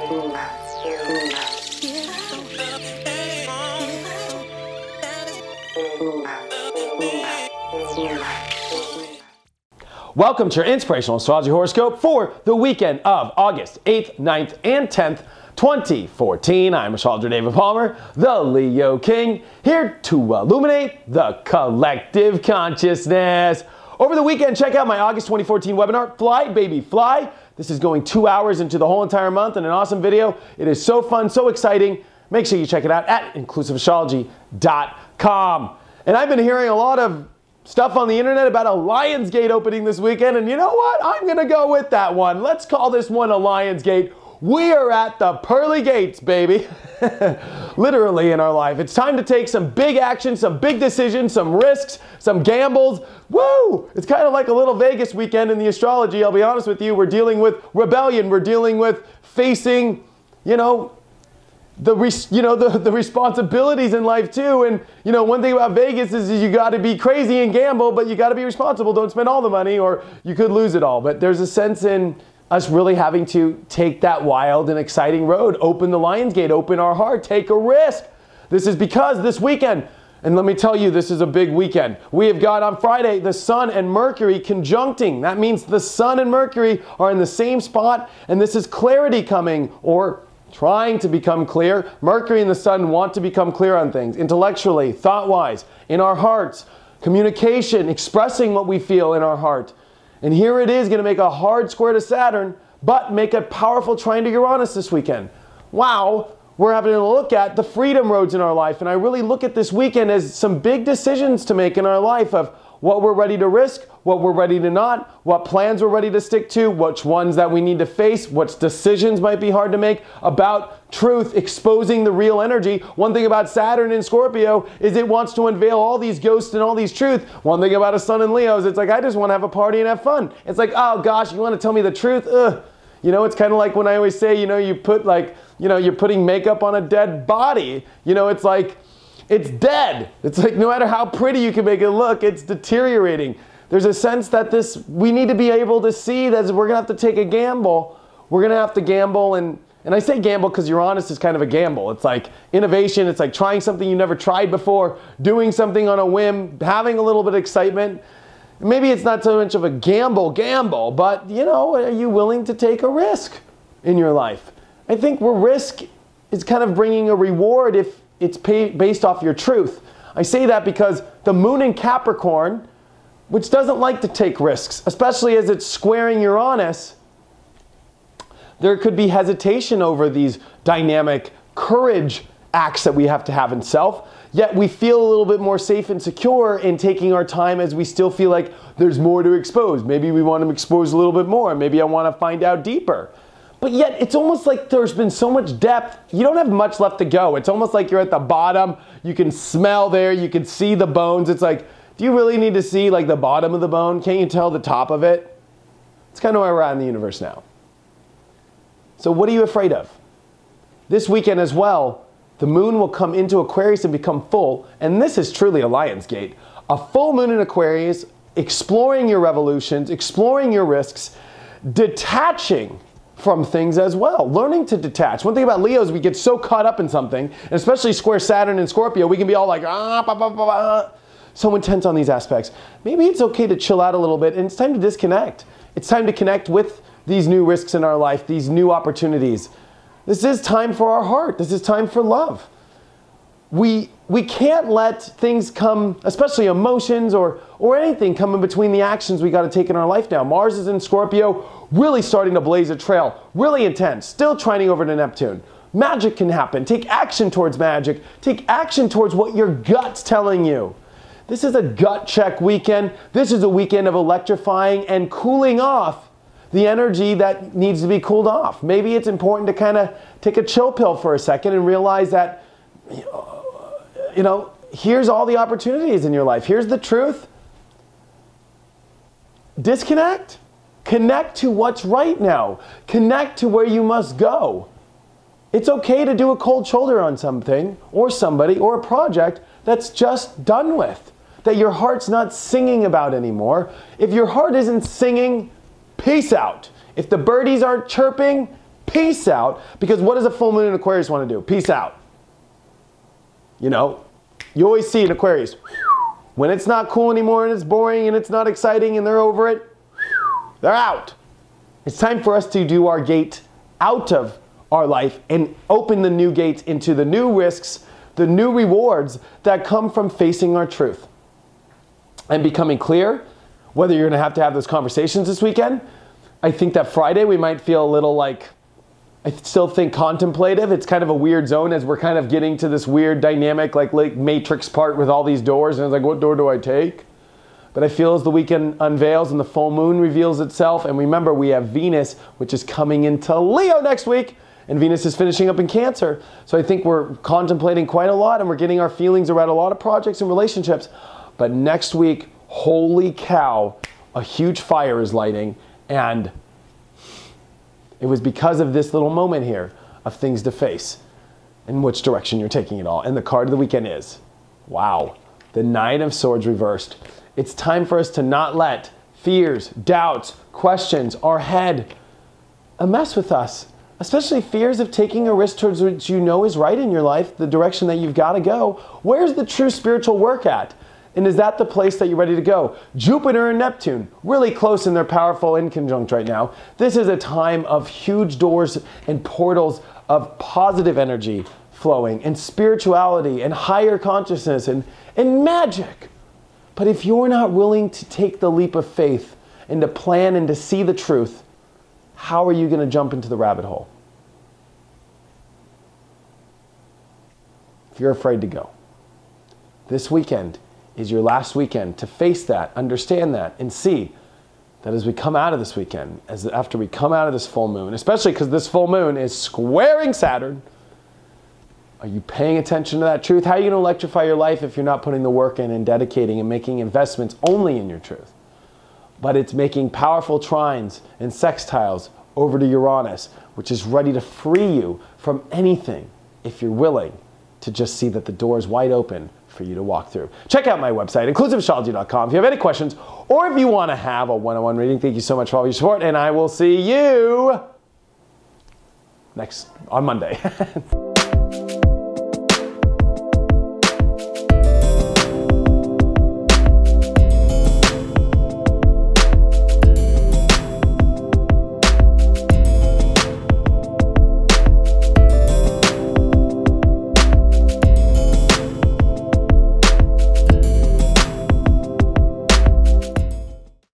Welcome to your Inspirational Astrology Horoscope for the weekend of August 8th, 9th, and 10th, 2014. I'm Astrologer David Palmer, the Leo King, here to illuminate the collective consciousness. Over the weekend, check out my August 2014 webinar, Fly Baby Fly. This is going 2 hours into the whole entire month and an awesome video. It is so fun, so exciting. Make sure you check it out at inclusiveastrology.com. And I've been hearing a lot of stuff on the internet about a LionsGate opening this weekend, and you know what? I'm gonna go with that one. Let's call this one a LionsGate. We are at the pearly gates, baby. Literally in our life. It's time to take some big action, some big decisions, some risks, some gambles. Woo! It's kind of like a little Vegas weekend in the astrology. I'll be honest with you. We're dealing with rebellion. We're dealing with facing, the responsibilities in life too. And one thing about Vegas is you got to be crazy and gamble, but you got to be responsible. Don't spend all the money or you could lose it all. But there's a sense in us really having to take that wild and exciting road, open the LionsGate, open our heart, take a risk. This is because this weekend, and let me tell you, this is a big weekend. We have got on Friday the Sun and Mercury conjuncting. That means the Sun and Mercury are in the same spot, and this is clarity coming, or trying to become clear. Mercury and the Sun want to become clear on things, intellectually, thought-wise, in our hearts, communication, expressing what we feel in our heart. And here it is going to make a hard square to Saturn, but make a powerful trine to Uranus this weekend. Wow, we're having to look at the freedom roads in our life. And I really look at this weekend as some big decisions to make in our life of what we're ready to risk, what we're ready to not, what plans we're ready to stick to, which ones that we need to face, what decisions might be hard to make, about truth, exposing the real energy. One thing about Saturn in Scorpio is it wants to unveil all these ghosts and all these truth. One thing about a Sun in Leo is it's like, I just want to have a party and have fun. It's like, oh gosh, you want to tell me the truth? Ugh. It's kind of like when I always say, you put you're putting makeup on a dead body. It's like, it's dead. It's like no matter how pretty you can make it look, it's deteriorating. There's a sense that we need to be able to see that we're going to have to take a gamble. We're going to have to gamble, and I say gamble because Uranus is kind of a gamble. It's like innovation. It's like trying something you never tried before, doing something on a whim, having a little bit of excitement. Maybe it's not so much of a gamble, but are you willing to take a risk in your life? I think where risk is kind of bringing a reward if it's based off your truth. I say that because the moon in Capricorn, which doesn't like to take risks, especially as it's squaring Uranus, there could be hesitation over these dynamic courage acts that we have to have in self, yet we feel a little bit more safe and secure in taking our time as we still feel like there's more to expose. Maybe we want to expose a little bit more. Maybe I want to find out deeper. But yet, it's almost like there's been so much depth, you don't have much left to go. It's almost like you're at the bottom. You can smell there. You can see the bones. It's like, do you really need to see like the bottom of the bone? Can't you tell the top of it? It's kind of where we're at in the universe now. So what are you afraid of? This weekend as well, the moon will come into Aquarius and become full. And this is truly a LionsGate. A full moon in Aquarius, exploring your revolutions, exploring your risks, detaching from things as well, learning to detach. One thing about Leo is we get so caught up in something, and especially square Saturn and Scorpio, we can be all like, so intense on these aspects. Maybe it's okay to chill out a little bit, and it's time to disconnect. It's time to connect with these new risks in our life, these new opportunities. This is time for our heart. This is time for love. We can't let things come, especially emotions or anything come in between the actions we got to take in our life now. Mars is in Scorpio, really starting to blaze a trail, really intense, still trining over to Neptune. Magic can happen. Take action towards magic. Take action towards what your gut's telling you. This is a gut check weekend. This is a weekend of electrifying and cooling off the energy that needs to be cooled off. Maybe it's important to kind of take a chill pill for a second and realize that, here's all the opportunities in your life. Here's the truth. Disconnect. Connect to what's right now. Connect to where you must go. It's okay to do a cold shoulder on something or somebody or a project that's just done with, that your heart's not singing about anymore. If your heart isn't singing, peace out. If the birdies aren't chirping, peace out, because what does a full moon in Aquarius want to do? Peace out. You know, you always see in Aquarius, when it's not cool anymore and it's boring and it's not exciting and they're over it, they're out. It's time for us to do our gate out of our life and open the new gates into the new risks, the new rewards that come from facing our truth and becoming clear, whether you're going to have those conversations this weekend. I think that Friday we might feel a little like, I still think contemplative. It's kind of a weird zone as we're kind of getting to this weird dynamic, like Matrix part with all these doors. And it's like, what door do I take? But I feel as the weekend unveils and the full moon reveals itself. And remember, we have Venus, which is coming into Leo next week. And Venus is finishing up in Cancer. So I think we're contemplating quite a lot and we're getting our feelings around a lot of projects and relationships. But next week, holy cow, a huge fire is lighting. And it was because of this little moment here of things to face and which direction you're taking it all. And the card of the weekend is, wow, the Nine of Swords reversed. It's time for us to not let fears, doubts, questions, our head mess with us. Especially fears of taking a risk towards what you know is right in your life, the direction that you've got to go. Where's the true spiritual work at? And is that the place that you're ready to go? Jupiter and Neptune, really close and they're powerful in conjunct right now. This is a time of huge doors and portals of positive energy flowing and spirituality and higher consciousness and magic. But if you're not willing to take the leap of faith and to plan and to see the truth, how are you going to jump into the rabbit hole? If you're afraid to go, this weekend is your last weekend to face that, understand that, and see that as we come out of this weekend, after we come out of this full moon, especially because this full moon is squaring Saturn, are you paying attention to that truth? How are you going to electrify your life if you're not putting the work in and dedicating and making investments only in your truth? But it's making powerful trines and sextiles over to Uranus, which is ready to free you from anything if you're willing to just see that the door is wide open for you to walk through. Check out my website, inclusiveastrology.com. If you have any questions or if you want to have a one-on-one reading, thank you so much for all your support, and I will see you on Monday.